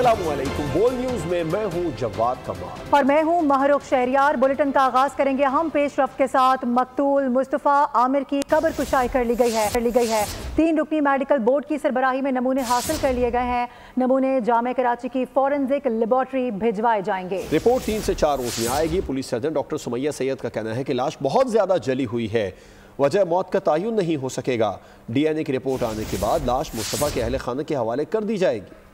अस्सलामुअलैकुम। बोल न्यूज में मैं हूं जवाद कमाल और मैं हूं महरुख शहरियार। बुलेटिन का आगाज करेंगे हम पेशरफ के साथ। मकतूल मुस्तफा आमिर की कब्र कुशाई कर ली गई है। 3 रुकनी मेडिकल बोर्ड की सरबराही में नमूने हासिल कर लिए गए हैं। नमूने जामे कराची की फॉरेंसिक लेबोरेटरी भिजवाए जाएंगे। रिपोर्ट 3 से 4 रोज में आएगी। Police surgeon doctor Sumaiya Syed का कहना है कि लाश बहुत ज्यादा जली हुई है, वजह मौत का तायुन नहीं हो सकेगा। DNA की रिपोर्ट आने के बाद लाश मुस्तफा के अहले खाना के हवाले कर दी जाएगी।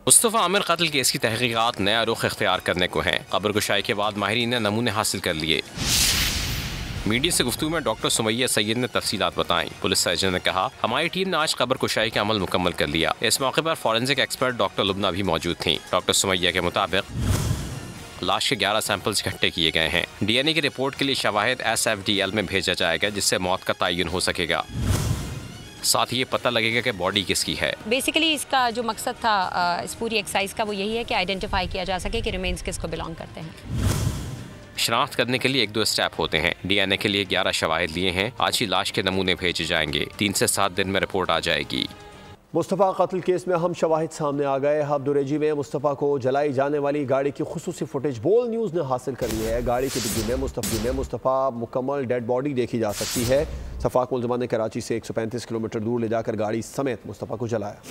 मुस्तफा आमिर कत्ल केस की तहकीकात नया रुख इख्तियार करने को हैं। कब्र कुशाई के बाद माहिरीन ने नमूने हासिल कर लिए। मीडिया से गुफ्तगू में डॉक्टर सुमैया सैयद ने तफसीलात बताई। पुलिस सर्जन ने कहा, हमारी टीम ने आज कब्र कुशाई का अमल मुकम्मल कर लिया। इस मौके पर फॉरेंसिक एक्सपर्ट डॉक्टर लुबना भी मौजूद थी। डॉक्टर सुमैया के मुताबिक लाश के 11 सैंपल्स इकट्ठे किए गए हैं। DNA की रिपोर्ट के लिए शवाहिद SFDL में भेजा जाएगा, जिससे मौत का तयन हो सकेगा। साथ ही ये पता लगेगा कि बॉडी किसकी है। बेसिकली इसका जो मकसद था इस पूरी एक्सरसाइज का वो यही है कि आइडेंटिफाई किया जा सके कि रिमेन्स किसको बिलोंग करते हैं। शनाख्त करने के लिए 1-2 स्टेप होते हैं। DNA के लिए 11 शवाहिद लिए हैं। आज ही लाश के नमूने भेजे जाएंगे। 3 से 7 दिन में रिपोर्ट आ जाएगी। मुस्तफ़ा कत्ल केस में अहम शवाहिद सामने आ गए। हब दुरेजी में मुस्तफ़ा को जलाई जाने वाली गाड़ी की खुसूसी फुटेज बोल न्यूज़ ने हासिल कर ली है। गाड़ी की डिग्गी में मुस्तफ़ा मुकम्मल डेड बॉडी देखी जा सकती है। सफाक मुलजमान ने कराची से 135 किलोमीटर दूर ले जाकर गाड़ी समेत मुस्तफ़ा को जलाया।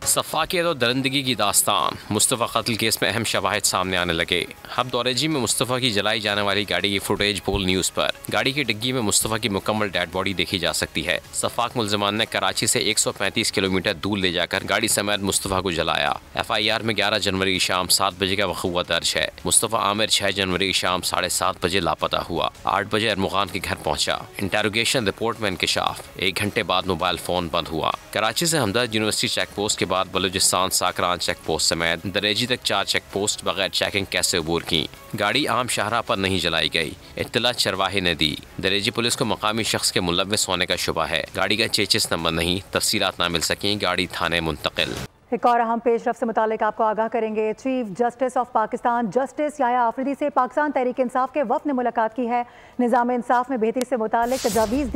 सफाकियत और दरिंदगी की दास्तान। मुस्तफ़ा कत्ल केस में अहम शवाहिद सामने आने लगे। हब दौरेजी में मुस्तफ़ा की जलाई जाने वाली गाड़ी की फुटेज बोल न्यूज़ पर। गाड़ी की डिग्गी में मुस्तफ़ा की मुकम्मल डेड बॉडी देखी जा सकती है। सफाक मुलजमान ने कराची से 135 किलोमीटर दूर ले जाकर गाड़ी समेत मुस्तफ़ा को जलाया। FIR में 11 जनवरी की शाम 7 बजे का वक़ुआ दर्ज है। मुस्तफ़ा आमिर 6 जनवरी की शाम 7:30 बजे लापता हुआ। 8 बजे अरमुगान के घर पहुंचा। इंटेरोगेशन रिपोर्ट में इंकशाफ। 1 घंटे बाद मोबाइल फ़ोन बंद हुआ। कराची से हमदर्द यूनिवर्सिटी चेक पोस्ट के बाद बलूचिस्तान साकरान चेक पोस्ट समेत दरेजी तक 4 चेक पोस्ट बगैर चेकिंग कैसे अबूर की। गाड़ी आम शाहराह पर नहीं जलाई गई, इत्तला चरवाहे ने दी। दरेजी पुलिस को मकामी शख्स के मुलव्विस होने का शुबा है। गाड़ी का चेचिस नंबर नहीं, तफसीलात ना मिल सकी। गाड़ी थाने मुंतकिल। एक और अहम पेशरफ से मुतालिक आपको आगाह करेंगे। Chief justice of Pakistan justice Yahya Afridi से पाकिस्तान तहरीक इंसाफ के वफ़द ने मुलाकात की है। निज़ाम इंसाफ में बेहतरी से मुतालिक तजावीज़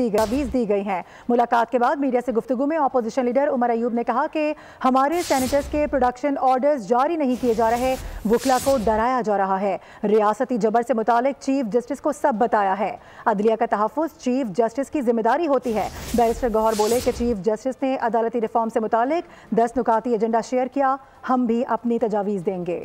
दी गई हैं। मुलाकात के बाद मीडिया से गुफ्तगू में अपोजिशन लीडर उमर अयूब ने कहा कि हमारे सेनेटर्स के प्रोडक्शन ऑर्डर्स जारी नहीं किए जा रहे, वकला को डराया जा रहा है। रियासती जबर से मुतालिक चीफ जस्टिस को सब बताया है। अदलिया का तहफ़्फ़ुज़ चीफ जस्टिस की जिम्मेदारी होती है। बैरिस्टर गौहर बोले कि चीफ जस्टिस ने अदालती रिफॉर्म से मुतालिक 10 नुकाती एजेंडा शेयर किया, हम भी अपनी तजावीज़ देंगे।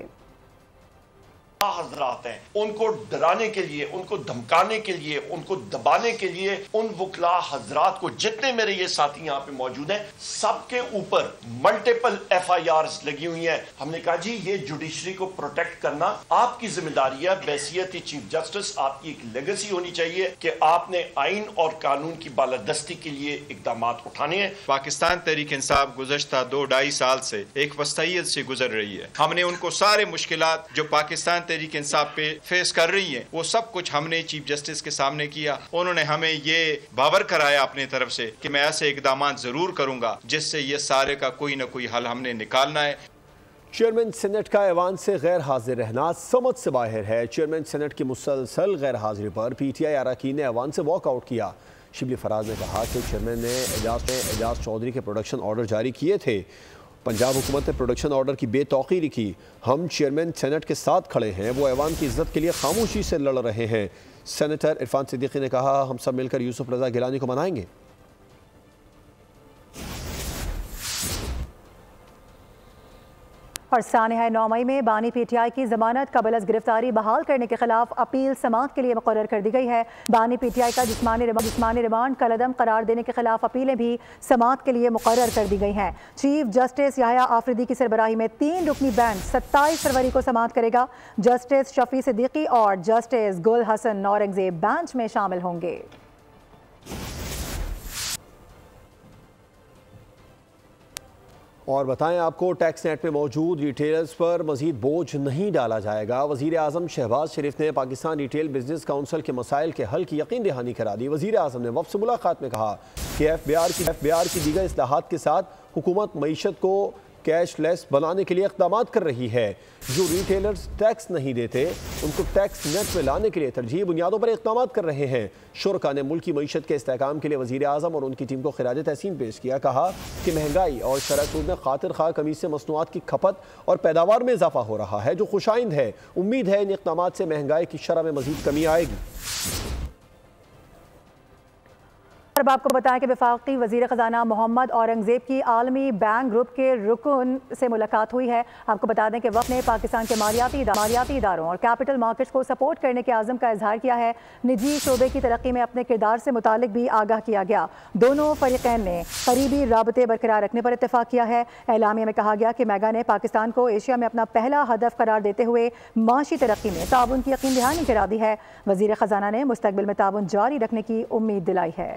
हजरात हैं, उनको डराने के लिए, उनको धमकाने के लिए, उनको दबाने के लिए उन वकला हजरात को, जितने मेरे ये साथी यहाँ पे मौजूद हैं, सबके ऊपर मल्टीपल FIRs लगी हुई हैं। हमने कहा जी ये जुडिशरी को प्रोटेक्ट करना आपकी जिम्मेदारी है। बैसियत चीफ जस्टिस आपकी एक लेगेसी होनी चाहिए कि आपने आइन और कानून की बालादस्ती के लिए इकदाम उठाने हैं। पाकिस्तान तहरीक इंसाफ गुज़श्ता 2-2.5 साल से एक वस्तायत से गुजर रही है। हमने उनको सारे मुश्किलात जो पाकिस्तान तहरीक इंसाफ पे फेस कर रही है, वो सब कुछ हमने चीफ जस्टिस के सामने किया। उन्होंने हमें ये बावर कराया अपनी तरफ से कि मैं ऐसे इकदाम जरूर करूंगा जिससे ये सारे का कोई ना कोई हल हमने निकालना है। चेयरमैन सेनेट का ऐवान से गैर हाजिर रहना समझ से बाहर है। चेयरमैन सेनेट की मुसलसल गैर हाजिरी पर PTI अरकान ने ऐवान से वॉकआउट किया। शिबली फराज ने कहा कि चेयरमैन ने एजाज चौधरी के प्रोडक्शन ऑर्डर जारी किए थे। पंजाब हुकूमत ने प्रोडक्शन ऑर्डर की बेतौकीरी की। हम चेयरमैन सेनेट के साथ खड़े हैं, वो ऐवान की इज्जत के लिए खामोशी से लड़ रहे हैं। सेनेटर इरफान सिद्दीकी ने कहा, हम सब मिलकर यूसुफ रजा गिलानी को मनाएंगे। और सानहा 9 मई में बानी PTI की जमानत कबल अज़ गिरफ्तारी बहाल करने के खिलाफ अपील समाअत के लिए मुकर्रर कर दी गई है। बानी PTI का जिस्मानी रिमांड कलअदम करार देने के खिलाफ अपीलें भी समाअत के लिए मुकर्रर कर दी गई हैं। चीफ जस्टिस याह्या आफरीदी की सरबराही में 3 रुकनी बेंच 27 फरवरी को समाअत करेगा। जस्टिस शफी सिद्दीकी और जस्टिस गुल हसन औरंगजेब बेंच में शामिल होंगे। और बताएं आपको, टैक्स नेट में मौजूद रिटेलर्स पर मजीद बोझ नहीं डाला जाएगा। वज़ीर आज़म शहबाज शरीफ ने पाकिस्तान रिटेल बिजनेस काउंसिल के मसाइल के हल की यकीन दहानी करा दी। वज़ीर आज़म ने वफ़द से मुलाकात में कहा कि FBR की दीगर इस्लाहात के साथ हुकूमत मईशत को कैशलेस बनाने के लिए इक़दाम कर रही है। जो रिटेलर्स टैक्स नहीं देते उनको टैक्स नेट में लाने के लिए तरजीही बुनियादों पर इक़दाम कर रहे हैं। शुरका ने मुल्क की मईशत के इस्तेहकाम के लिए वज़ीर आज़म और उनकी टीम को खिराज तहसीन पेश किया। कहा कि महंगाई और शरह सूद में खातिर खा कमी से मसनूआत की खपत और पैदावार में इजाफा हो रहा है, जो खुशाइंद है। उम्मीद है इन इक़दाम से महंगाई की शरह में मज़ीद कमी आएगी। अब आपको बताएं कि वफाकी वज़ीर ख़जाना मोहम्मद औरंगज़ेब की आलमी बैंक ग्रुप के रुकन से मुलाकात हुई है। आपको बता दें कि वफ़द ने पाकिस्तान के मालियाती इदारों और कैपिटल मार्केट्स को सपोर्ट करने के आज़म का इजहार किया है। निजी शोबे की तरक्की में अपने किरदार से मुतालिक भी आगाह किया गया। दोनों फ़रीक़ैन ने करीबी राबते बरकरार रखने पर इत्तफ़ाक़ किया है। एलामिया में कहा गया कि मेगा ने पाकिस्तान को एशिया में अपना पहला हदफ करार देते हुए माशी तरक्की में ताउन की यकीन दहानी करा दी है। वज़ीर ख़जाना ने मुस्तक़बिल में ताउन जारी रखने की उम्मीद दिलाई है।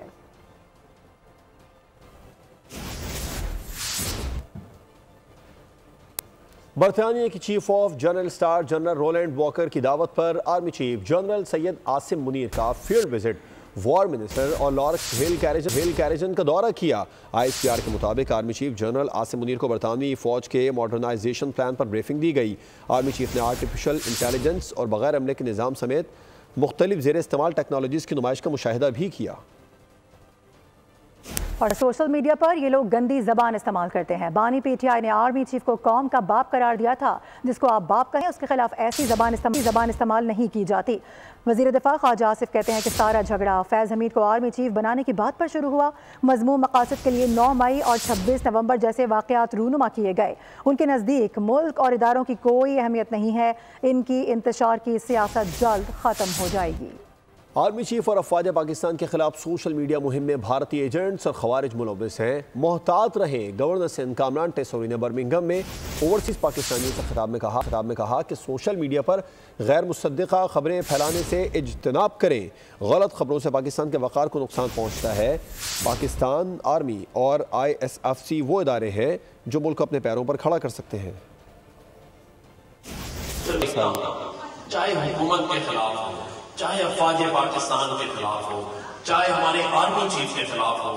बरतानिया की chief of general staff general Roland Walker की दावत पर army chief general Syed Asim Munir का फील्ड विजिट, वॉर मिनिस्टर और लॉर्ड्स हिल कैरिजन का दौरा किया। ISPR के मुताबिक army chief general Asim Munir को बरतानवी फ़ौज के मॉडर्नाइजेशन प्लान पर ब्रीफिंग दी गई। आर्मी चीफ ने आर्टिफिशियल इंटेलिजेंस और बगैर हमले के निज़ाम समेत मुख्तलिफ ज़ेर इस्तेमाल टेक्नोलॉजीज़ की नुमाइश का मुशाहिदा भी किया। और सोशल मीडिया पर ये लोग गंदी जबान इस्तेमाल करते हैं। बानी PTI ने आर्मी चीफ को कौम का बाप करार दिया था। जिसको आप बाप कहें उसके खिलाफ ऐसी जबान इस्तेमाल नहीं की जाती। वज़ीर दिफा ख्वाजा आसिफ कहते हैं कि सारा झगड़ा फैज़ हमीद को आर्मी चीफ बनाने की बात पर शुरू हुआ। मज़मूम मकासद के लिए 9 मई और 26 नवंबर जैसे वाक़यात रूनुमा किए गए। उनके नज़दीक मुल्क और इदारों की कोई अहमियत नहीं है। इनकी इंतशार की सियासत जल्द ख़त्म हो जाएगी। आर्मी चीफ और अफवाज पाकिस्तान के खिलाफ सोशल मीडिया मुहिम में भारतीय एजेंट्स और खवारिज मुलव्वस हैं, मोहतात रहें। गवर्नर सिंध कामरान टेसोरी ने बर्मिंघम में ओवरसीज़ पाकिस्तानियों से खिताब में कहा कि सोशल मीडिया पर गैर मुसद्दिक़ा खबरें फैलाने से इज्तनाब करें। गलत खबरों से पाकिस्तान के वक़ार को नुकसान पहुँचता है। पाकिस्तान आर्मी और ISFC वो इदारे हैं जो मुल्क अपने पैरों पर खड़ा कर सकते हैं। चाहे हुकूमत के खिलाफ हो, चाहे अफवाज पाकिस्तान के खिलाफ हो, चाहे हमारे आर्मी चीफ के खिलाफ हो,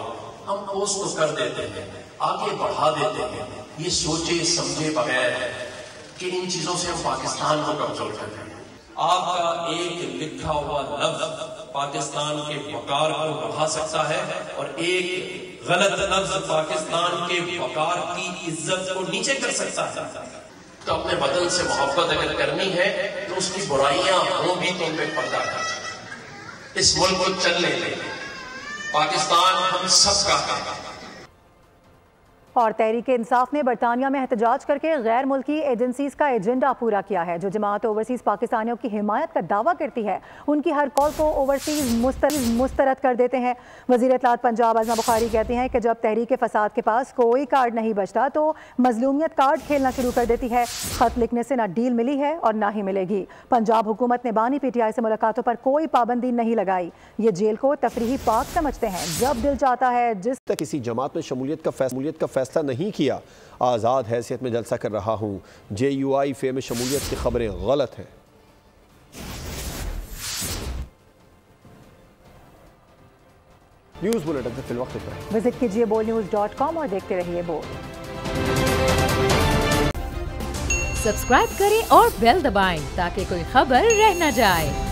हम पोस्ट तो कर देते हैं, आगे बढ़ा देते हैं, ये सोचे समझे बगैर कि इन चीजों से हम पाकिस्तान को कमजोर कर रहे हैं। आपका एक लिखा हुआ लफ्ज पाकिस्तान के वकार को बढ़ा सकता है और एक गलत लफ्ज पाकिस्तान के वकार की इज्जत को नीचे कर सकता है। तो अपने वतन से मोहब्बत अगर करनी है तो उसकी बुराइयां हों भी तो उन पे पर्दा कर। इस मुल्क को चलने दें। पाकिस्तान हम सबका है। और तहरीक इंसाफ ने बरतानिया में एहतजाज करके गैर मुल्की एजेंसीज का एजेंडा पूरा किया है। जो जमात ओवरसीज़ पाकिस्तानियों की हिमायत का दावा करती है उनकी हर कॉल को ओवरसीज़ मुस्तरद कर देते हैं। वज़ीर इत्तलात पंजाब आज़मा बुखारी कहते हैं कि जब तहरीक फसाद के पास कोई कार्ड नहीं बचता तो मजलूमियत कार्ड खेलना शुरू कर देती है। ख़त लिखने से ना डील मिली है और ना ही मिलेगी। पंजाब हुकूमत ने बानी PTI से मुलाकातों पर कोई पाबंदी नहीं लगाई। ये जेल को तफरीही पार्क समझते हैं। जब दिल चाहता है जिस तक किसी जमात में शमूलियत का फैसला नहीं किया, आज़ाद हैसियत में जलसा कर रहा हूँ। JUI फे में शमूलियत की खबरें गलत हैं। न्यूज़ बुलेटिन से फिलवक्त पर विजिट कीजिए bolnews.com और देखते रहिए बोल। सब्सक्राइब करें और बेल दबाएं ताकि कोई खबर रह न जाए।